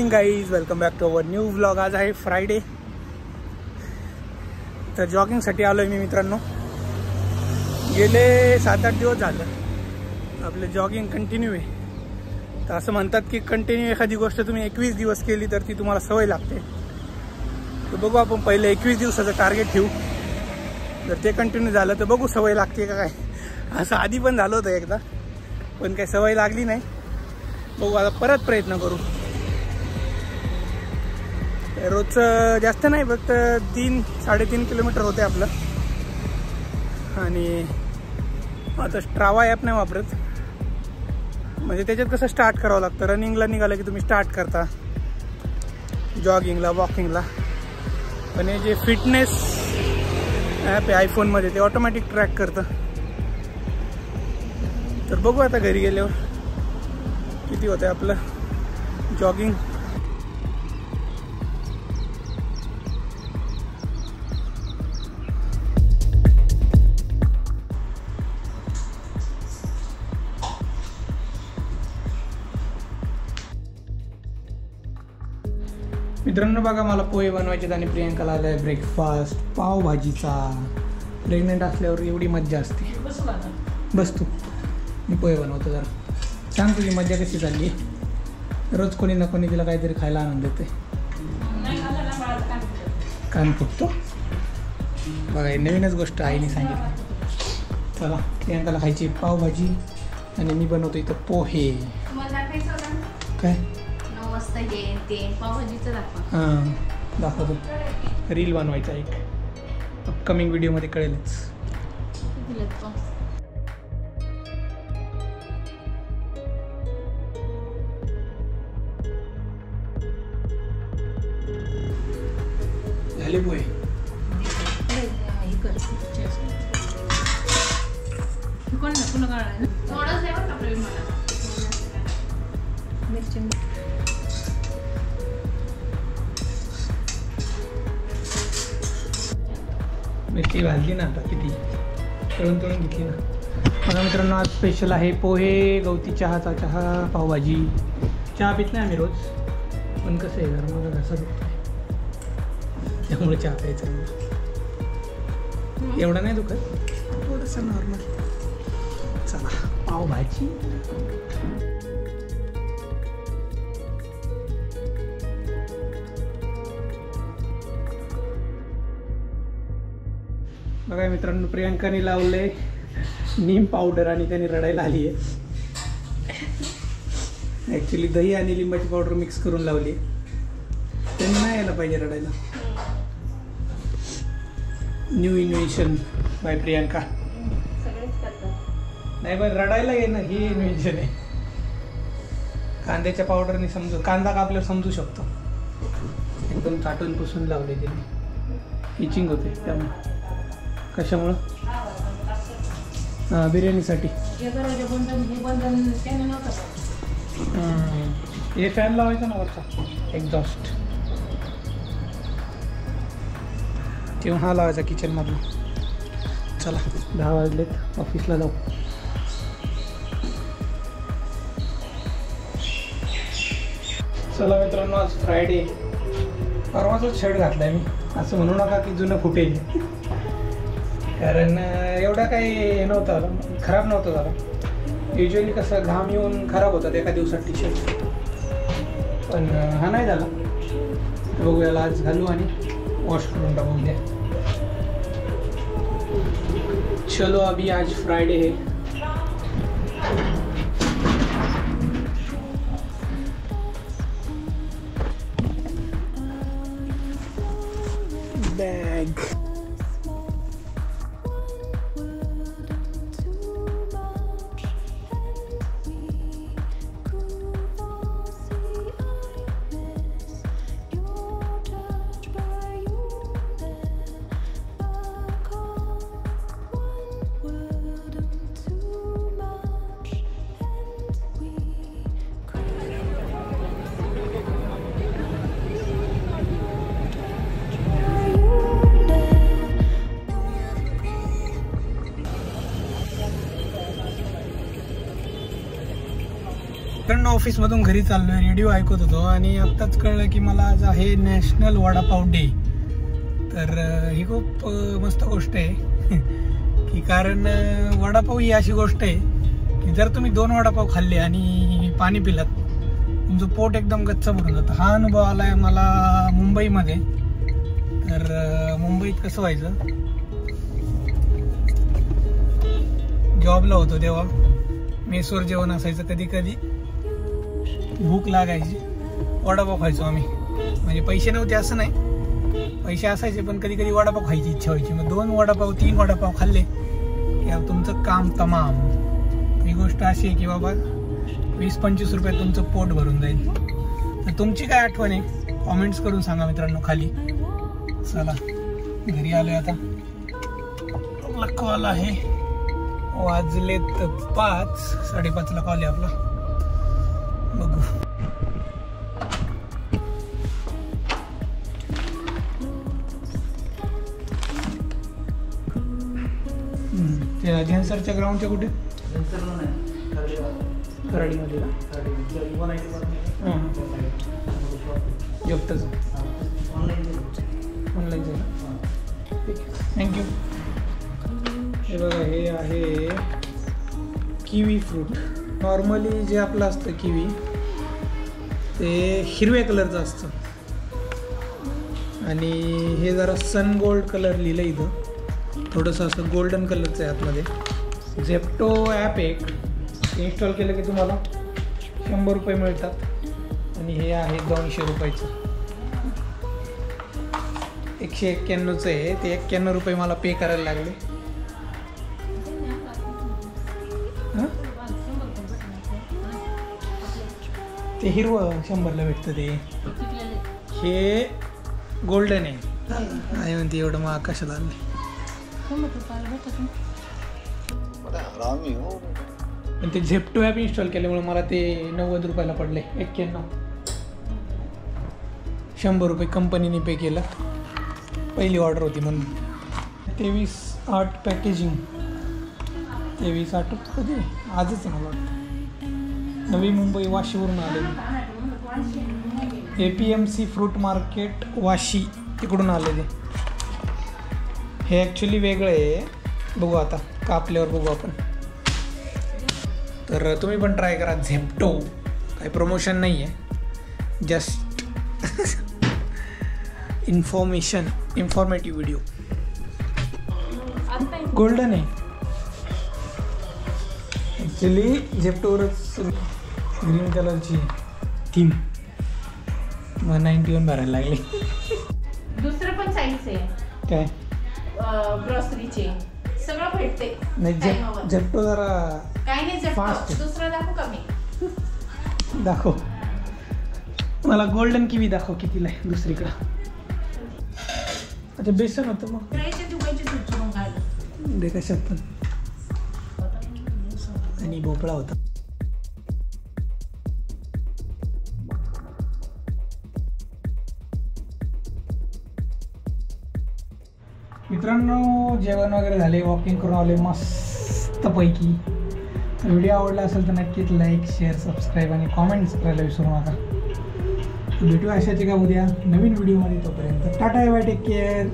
Guys welcome back to our new vlog. आज आहे Friday, तर जॉगिंगसाठी आलो आहे मी मित्रांनो. गेले 7-8 दिवस झालं आपलं जॉगिंग कंटिन्यू आहे. तर असं म्हणतात की कंटिन्यू एखादी गोष्ट तुम्ही 21 दिवस केली तर ती तुम्हाला सवय लागते. तर बघू आपण पहिले 21 दिवसाचं टार्गेट ठेवू. जर ते कंटिन्यू झालं तर बघू सवय लागते का काय. असं आधी पण झालं होतं एकदा, पण काही सवय लागली नाही. बघू आता परत प्रयत्न करू. रोजचं जास्त नाही, फक्त 3-3.5 किलोमीटर होते आपलं. आणि आता स्ट्रावा ॲप नाही वापरत, म्हणजे त्याच्यात कसं स्टार्ट करावं लागतं. रनिंगला निघालं की तुम्ही स्टार्ट करता, जॉगिंगला वॉकिंगला. पण हे जे फिटनेस ॲप आहे आयफोनमध्ये, ते ऑटोमॅटिक ट्रॅक करतं. तर बघू आता घरी गेल्यावर किती होतं आपलं जॉगिंग. मित्रांनो बघा, मला पोहे बनवायचे आणि प्रियंकाला आलाय ब्रेकफास्ट पावभाजीचा. प्रेग्नेंट असल्यावर एवढी मज्जा असते. बस तू, मी पोहे बनवतो. जरा सांग तुझी मज्जा कशी चालली. रोज कोणी ना कोणी तिला काहीतरी खायला आणून देते. कान फुटतो बघा, ही नवीनच गोष्ट आईने सांगितली. चला, प्रियंकाला खायची पावभाजी आणि मी बनवतो इथं पोहे. काय हां दाखवतो. रील बनवायचा एक, अपकमिंग व्हिडिओमध्ये कळेलच. झाले पोहे. मिरची भाजली ना आता, किती तळून घेतली ना. बघा मित्रांनो, आज स्पेशल आहे पोहे, गवती चहाचा चहा, पावभाजी. चहा पित नाही आम्ही रोज, पण कसं आहे जरा मला घसा दुखतो आहे, त्यामुळे चहा प्यायचा. एवढा नाही दुखत, थोडंसं नॉर्मल. चला पावभाजी. बघा मित्रांनो, प्रियंकाने लावले नीम पावडर आणि त्याने रडायला आली आहे. ॲक्च्युली दही आणि लिंबाची पावडर मिक्स करून लावली. त्यांनी नाही यायला पाहिजे रडायला. New invention by Priyanka. नाही पण रडायला येणं ही इन्व्हेन्शन आहे. कांद्याच्या पावडरने कांदा कापल्यावर समजू शकतो. एकदम चाटून पुसून लावले त्याने. इचिंग होते त्यामुळे. कशामुळं? हां, बिर्याणीसाठी. हे फॅन लावायचा ना वरचा, एक्झॉस्ट, किंवा हा लावायचा किचनमधला. चला 10 वाजलेत, ऑफिसला जाऊ. चला मित्रांनो, आज फ्रायडे. परवाचाच शर्ट घातला आहे मी. असं म्हणू नका की जुनं फुटेल, कारण एवढा काही हे नव्हतं झालं, खराब नव्हतं झालं. युजली कसं घाम येऊन खराब होतात एका दिवसात टी शर्ट, पण हा नाही झाला. बघू, याला आज घालू आणि वॉश करून टाकू द्या. चलो अभी आज फ्रायडे है. Bag Are you there? ऑफिसमधून घरी चाललोय, रेडिओ ऐकत होतो आणि आत्ताच कळलं की मला आज आहे नॅशनल वडापाव डे. तर ही खूप मस्त गोष्ट आहे की कारण वडापाव ही अशी गोष्ट आहे की जर तुम्ही 2 वडापाव खाल्ले आणि पाणी पिलात तुमचं पोट एकदम गच्च भरून जातं. हा अनुभव आलाय मला मुंबईमध्ये. तर मुंबईत कसं व्हायचं, जॉबला होतो तेव्हा मेसवर जेवण असायचं, कधी कधी भूक लागायची, वडापाव खायचो आम्ही. म्हणजे पैसे नव्हते असं नाही, पैसे असायचे पण कधी कधी वडापाव खायची इच्छा व्हायची. मग 2 वडापाव 3 वडापाव खाल्ले की तुमचं काम तमाम. ही गोष्ट अशी आहे की बाबा 20-25 रुपयात तुमचं पोट भरून जाईल. तर तुमची काय आठवण आहे कॉमेंट्स करून सांगा मित्रांनो खाली. चला घरी आलोय आता. कॉल आहे, वाजलेत 5, 5:30 कॉल आहे आपला. बघू. त्या झेन्सरच्या ग्राउंडच्या कुठे? कराडीमध्ये का? जॉबतच ऑनलाईन आहे ना. थँक्यू. हे बघा, हे आहे किवी फ्रूट. नॉर्मली जे आपलं असतं किवी ते हिरव्या कलरचं असतं आणि हे जरा सन गोल्ड कलर लिहिलं इथं, थोडंसं असं गोल्डन कलरचं आहे आतमध्ये. झेप्टो ॲप एक इन्स्टॉल केलं की तुम्हाला 100 रुपये मिळतात आणि हे आहे 200 रुपयाचं. 191चं आहे ते. 91 रुपये मला पे करायला लागले. ते हिरवं 100ला भेटतं ते. हे गोल्डन आहे. नाही म्हणते एवढं मग आकाशाला आणले. पण ते झेप्टो ॲप इन्स्टॉल केल्यामुळे मला ते 90 रुपयाला पडले. 91. 100 रुपये कंपनीने पे केलं, पहिली ऑर्डर होती म्हणून. 23/8 पॅकेजिंग. 23/8 कधी? आजच आहे मला वाटतं. नवी मुंबई वाशीवरून आले. APMC फ्रूट मार्केट वाशी तिकडून आले ते. हे ॲक्च्युली वेगळं आहे. बघू आता कापल्यावर बघू आपण. तर तुम्ही पण ट्राय करा झेप्टो. काही प्रमोशन नाही आहे, जस्ट इन्फॉर्मेटिव्ह व्हिडिओ. गोल्डन आहे ॲक्च्युली. झेप्टोवरच ग्रीन कलरची थीम. मग 91 भरायला लागले. दुसरं पण साईज आहे काय ग्रॉसरीचे सगळं भेटते. नाही झेप्टो जरा काय नाही झेप्टो. दुसरं दाखवू का मी? दाखव मला. गोल्डन किवी दाखव कितीला आहे दुसरीकडं. अच्छा बेसन होतं मग दे कशात पण. आणि भोपळा होता. मित्रांनो जेवण वगैरे झाले, वॉकिंग करून आले मस्तपैकी. व्हिडिओ आवडला असेल तर नक्कीच लाईक, शेअर, सबस्क्राईब आणि कॉमेंट्स करायला विसरू नका. भेटूया अशाच एका उद्या नवीन व्हिडिओमध्ये. तोपर्यंत टाटा बाय, टेक केअर.